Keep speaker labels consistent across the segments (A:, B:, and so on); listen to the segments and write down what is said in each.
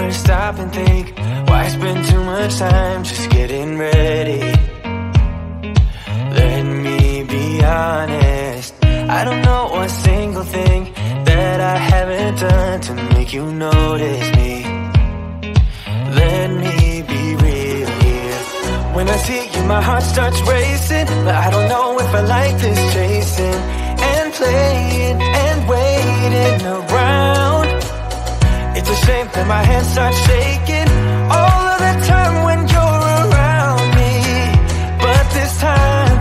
A: ever stop and think, why spend too much time just getting ready? Let me be honest, I don't know one single thing that I haven't done to make you notice me. Let me be real here. When I see you, my heart starts racing, but I don't know if I like this chasing and playing and waiting around. It's a shame that my hands start shaking all of the time when you're around me. But this time,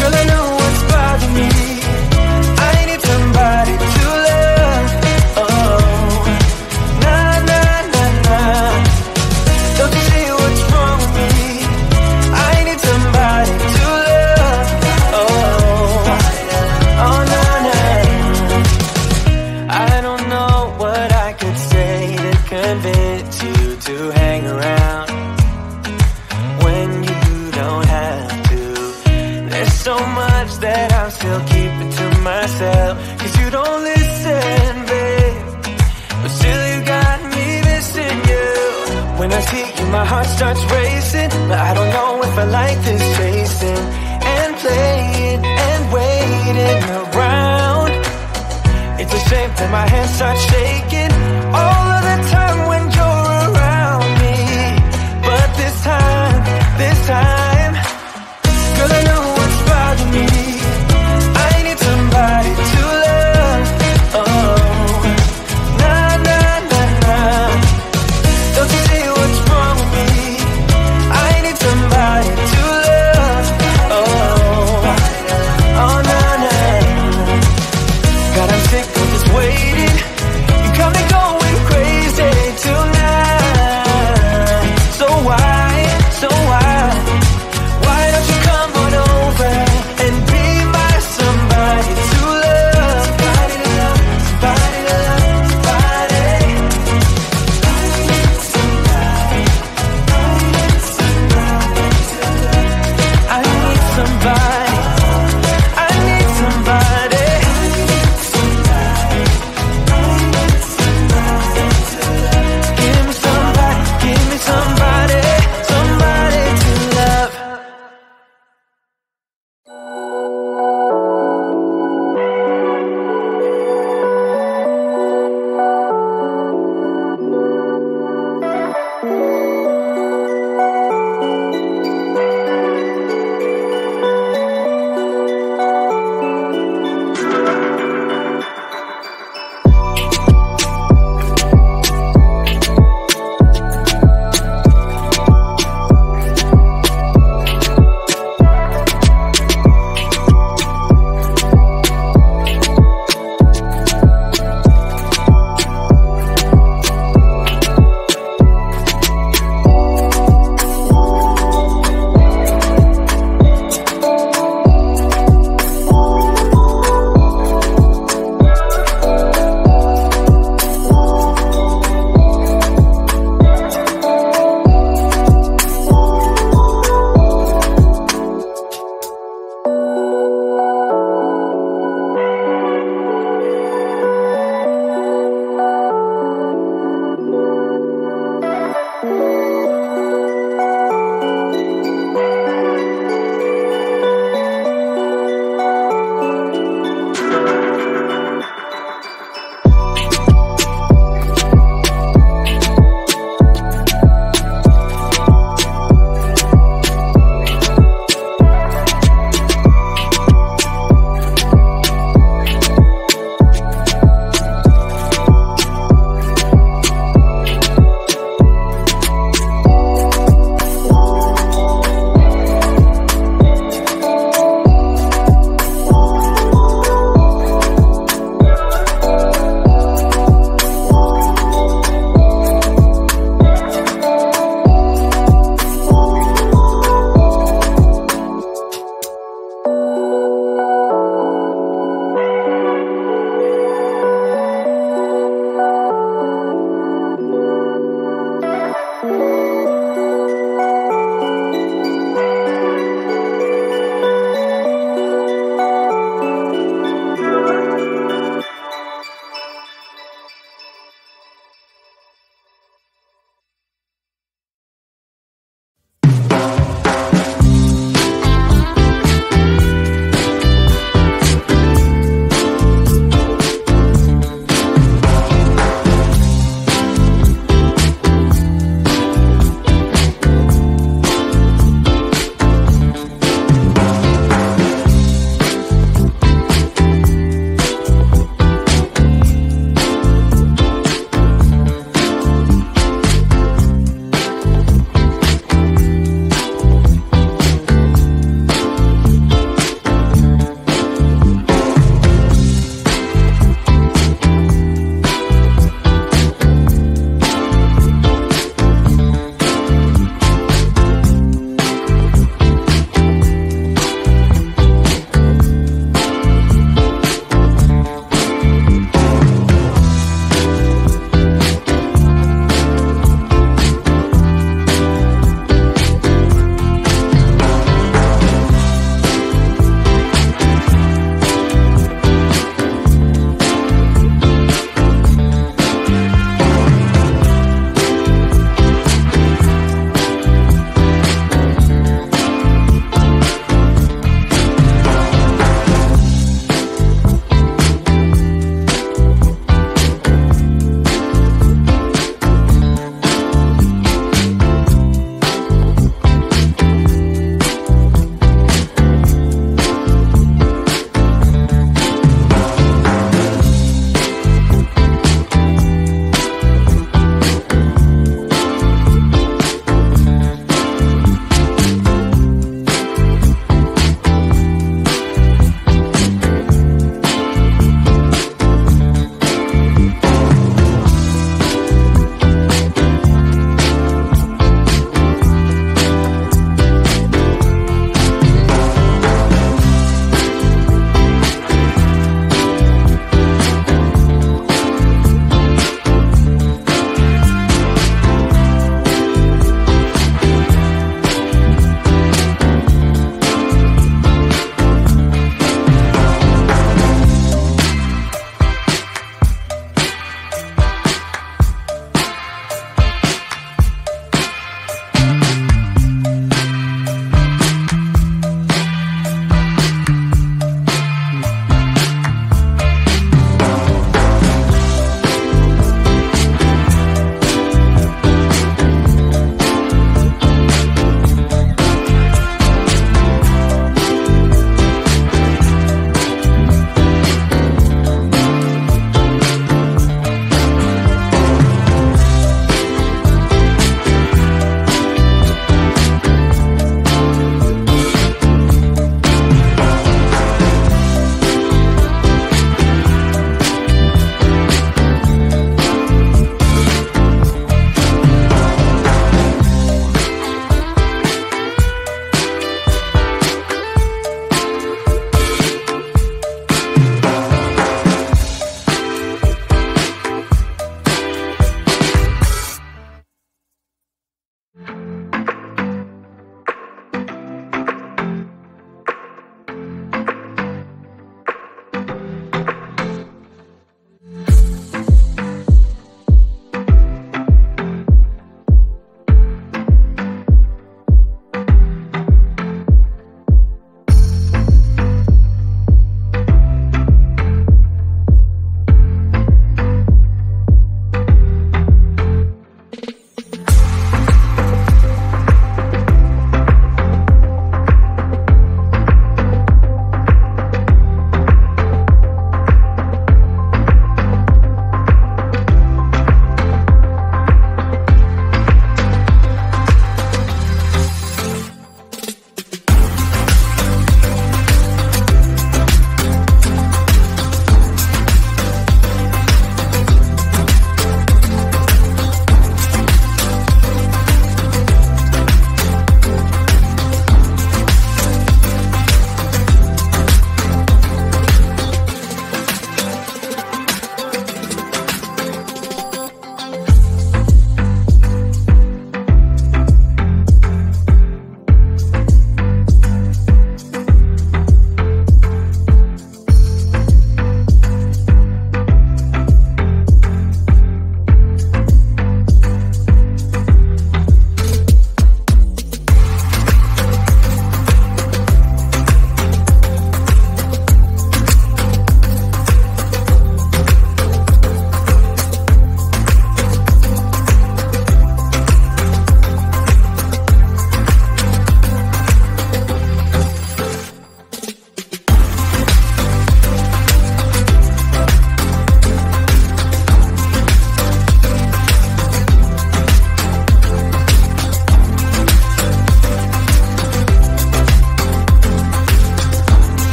A: girl, I know what's bothering me. I need somebody to love. Oh, nah, nah, nah, nah. Don't you see what's wrong with me? I need somebody to love. Oh, nah, nah. I don't know what I could say to convince you to hang around when you don't have to. There's so much that I'm still keeping to myself, 'cause you don't listen, babe. But still you got me missing you. When I see you, my heart starts racing, but I don't know if I like this chasing and playing and waiting around. It's a shame that my hands start shaking all